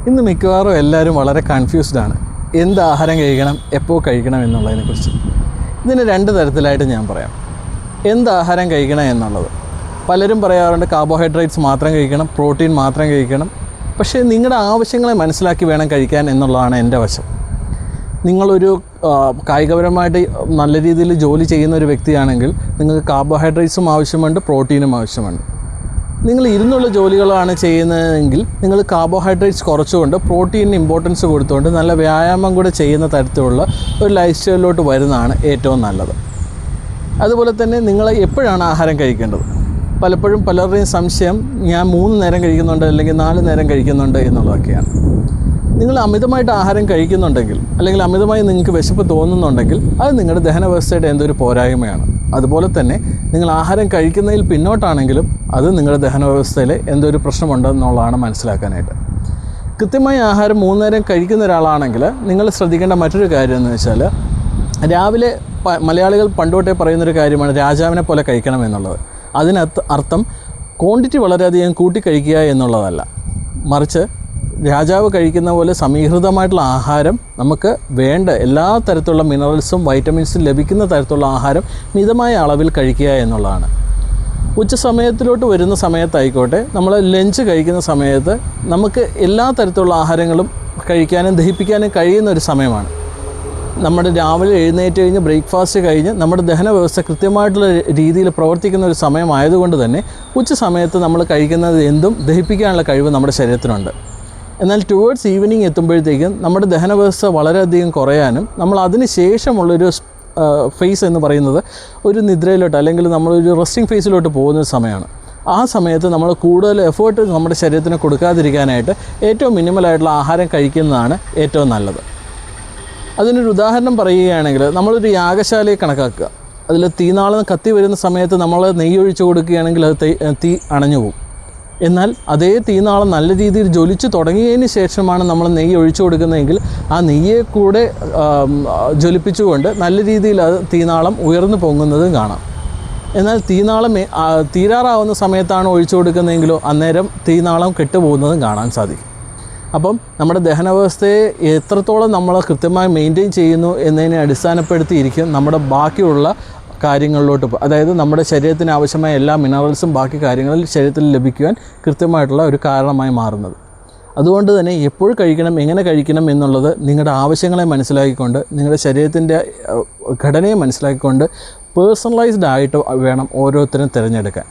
ഇന്ന് മിക്കവാറും എല്ലാവരും വളരെ കൺഫ്യൂസ്ഡാണ് എന്ത് ആഹാരം കഴിക്കണം, എപ്പോൾ കഴിക്കണം എന്നുള്ളതിനെക്കുറിച്ച്. ഇതിന് രണ്ട് തരത്തിലായിട്ട് ഞാൻ പറയാം. എന്ത് ആഹാരം കഴിക്കണം എന്നുള്ളത് പലരും പറയാറുണ്ട് കാർബോഹൈഡ്രേറ്റ്സ് മാത്രം കഴിക്കണം, പ്രോട്ടീൻ മാത്രം കഴിക്കണം. പക്ഷേ നിങ്ങളുടെ ആവശ്യങ്ങളെ മനസ്സിലാക്കി വേണം കഴിക്കാൻ എന്നുള്ളതാണ് എൻ്റെ വശം. നിങ്ങളൊരു കായികപരമായിട്ട് നല്ല രീതിയിൽ ജോലി ചെയ്യുന്ന ഒരു വ്യക്തിയാണെങ്കിൽ നിങ്ങൾക്ക് കാർബോഹൈഡ്രേറ്റ്സും ആവശ്യമുണ്ട്, പ്രോട്ടീനും ആവശ്യമുണ്ട്. നിങ്ങൾ ഇരുന്നുള്ള ജോലികളാണ് ചെയ്യുന്നതെങ്കിൽ നിങ്ങൾ കാർബോഹൈഡ്രേറ്റ്സ് കുറച്ചുകൊണ്ട് പ്രോട്ടീനിന് ഇമ്പോർട്ടൻസ് കൊടുത്തുകൊണ്ട് നല്ല വ്യായാമം കൂടെ ചെയ്യുന്ന തരത്തിലുള്ള ഒരു ലൈഫ് സ്റ്റൈലിലോട്ട് വരുന്നതാണ് ഏറ്റവും നല്ലത്. അതുപോലെ തന്നെ നിങ്ങൾ എപ്പോഴാണ് ആഹാരം കഴിക്കേണ്ടത്? പലപ്പോഴും പലരുടെയും സംശയം ഞാൻ 3 നേരം കഴിക്കുന്നുണ്ട് അല്ലെങ്കിൽ 4 നേരം കഴിക്കുന്നുണ്ട് എന്നുള്ളതൊക്കെയാണ്. നിങ്ങൾ അമിതമായിട്ട് ആഹാരം കഴിക്കുന്നുണ്ടെങ്കിൽ അല്ലെങ്കിൽ അമിതമായി നിങ്ങൾക്ക് വിശപ്പ് തോന്നുന്നുണ്ടെങ്കിൽ അത് നിങ്ങളുടെ ദഹന വ്യവസ്ഥയുടെ എന്തൊരു പോരായ്മയാണ്. അതുപോലെ തന്നെ നിങ്ങൾ ആഹാരം കഴിക്കുന്നതിൽ പിന്നോട്ടാണെങ്കിലും അത് നിങ്ങളുടെ ദഹന വ്യവസ്ഥയിൽ എന്തൊരു പ്രശ്നമുണ്ടെന്നുള്ളതാണ് മനസ്സിലാക്കാനായിട്ട്. കൃത്യമായി ആഹാരം 3 നേരം കഴിക്കുന്ന ഒരാളാണെങ്കിൽ നിങ്ങൾ ശ്രദ്ധിക്കേണ്ട മറ്റൊരു കാര്യം എന്ന് വെച്ചാൽ രാവിലെ മലയാളികൾ പണ്ടുതൊട്ടേ പറയുന്നൊരു കാര്യമാണ് രാജാവിനെ പോലെ കഴിക്കണം എന്നുള്ളത്. അതിനകത്ത് അർത്ഥം ക്വാണ്ടിറ്റി വളരെയധികം കൂട്ടിക്കഴിക്കുക എന്നുള്ളതല്ല, മറിച്ച് രാജാവ് കഴിക്കുന്ന പോലെ സമീകൃതമായിട്ടുള്ള ആഹാരം നമുക്ക് വേണ്ട എല്ലാ തരത്തിലുള്ള മിനറൽസും വൈറ്റമിൻസും ലഭിക്കുന്ന തരത്തിലുള്ള ആഹാരം മിതമായ അളവിൽ കഴിക്കുക എന്നുള്ളതാണ്. ഉച്ച സമയത്തിലോട്ട് വരുന്ന സമയത്തായിക്കോട്ടെ, നമ്മൾ ലഞ്ച് കഴിക്കുന്ന സമയത്ത് നമുക്ക് എല്ലാ തരത്തിലുള്ള ആഹാരങ്ങളും കഴിക്കാനും ദഹിപ്പിക്കാനും കഴിയുന്ന ഒരു സമയമാണ്. നമ്മുടെ രാവിലെ എഴുന്നേറ്റ് കഴിഞ്ഞ് ബ്രേക്ക്ഫാസ്റ്റ് കഴിഞ്ഞ് നമ്മുടെ ദഹന വ്യവസ്ഥ കൃത്യമായിട്ടുള്ള രീതിയിൽ പ്രവർത്തിക്കുന്ന ഒരു സമയമായതുകൊണ്ട് തന്നെ ഉച്ച സമയത്ത് നമ്മൾ കഴിക്കുന്നത് എന്തും ദഹിപ്പിക്കാനുള്ള കഴിവ് നമ്മുടെ ശരീരത്തിനുണ്ട്. എന്നാൽ ടുവേർഡ്സ് ഈവനിങ് എത്തുമ്പോഴത്തേക്കും നമ്മുടെ ദഹന വ്യവസ്ഥ വളരെയധികം കുറയാനും നമ്മൾ അതിന് ശേഷമുള്ളൊരു ഫേസ് എന്ന് പറയുന്നത് ഒരു നിദ്രയിലോട്ട് അല്ലെങ്കിൽ നമ്മളൊരു റെസ്റ്റിംഗ് ഫേസിലോട്ട് പോകുന്ന സമയമാണ്. ആ സമയത്ത് നമ്മൾ കൂടുതൽ എഫേർട്ട് നമ്മുടെ ശരീരത്തിന് കൊടുക്കാതിരിക്കാനായിട്ട് ഏറ്റവും മിനിമലായിട്ടുള്ള ആഹാരം കഴിക്കുന്നതാണ് ഏറ്റവും നല്ലത്. അതിനൊരു ഉദാഹരണം പറയുകയാണെങ്കിൽ നമ്മളൊരു യാഗശാലയെ കണക്കാക്കുക. അതിൽ തീനാളം കത്തി വരുന്ന സമയത്ത് നമ്മൾ നെയ്യ് ഒഴിച്ച് കൊടുക്കുകയാണെങ്കിൽ അത് തീ അണഞ്ഞു പോകും. എന്നാൽ അതേ തീനാളം നല്ല രീതിയിൽ ജ്വലിച്ച് തുടങ്ങിയതിന് ശേഷമാണ് നമ്മൾ നെയ്യ് ഒഴിച്ചു കൊടുക്കുന്നതെങ്കിൽ ആ നെയ്യെ കൂടെ ജ്വലിപ്പിച്ചുകൊണ്ട് നല്ല രീതിയിൽ അത് തീനാളം ഉയർന്നു പൊങ്ങുന്നതും കാണാം. എന്നാൽ തീനാളം തീരാറാവുന്ന സമയത്താണ് ഒഴിച്ചു കൊടുക്കുന്നതെങ്കിലോ അന്നേരം തീനാളം കെട്ടുപോകുന്നതും കാണാൻ സാധിക്കും. അപ്പം നമ്മുടെ ദഹന വ്യവസ്ഥയെ എത്രത്തോളം നമ്മൾ കൃത്യമായി മെയിൻറ്റെയിൻ ചെയ്യുന്നു എന്നതിനെ അടിസ്ഥാനപ്പെടുത്തിയിരിക്കും നമ്മുടെ ബാക്കിയുള്ള കാര്യങ്ങളിലോട്ട്, അതായത് നമ്മുടെ ശരീരത്തിന് ആവശ്യമായ എല്ലാ മിനറൽസും ബാക്കി കാര്യങ്ങളിൽ ശരീരത്തിൽ ലഭിക്കുവാൻ കൃത്യമായിട്ടുള്ള ഒരു കാരണമായി മാറുന്നത്. അതുകൊണ്ട് തന്നെ എപ്പോൾ കഴിക്കണം, എങ്ങനെ കഴിക്കണം എന്നുള്ളത് നിങ്ങളുടെ ആവശ്യങ്ങളെ മനസ്സിലാക്കിക്കൊണ്ട് നിങ്ങളുടെ ശരീരത്തിൻ്റെ ഘടനയെ മനസ്സിലാക്കിക്കൊണ്ട് പേഴ്സണലൈസ്ഡ് ആയിട്ട് വേണം ഓരോരുത്തരും തിരഞ്ഞെടുക്കാൻ.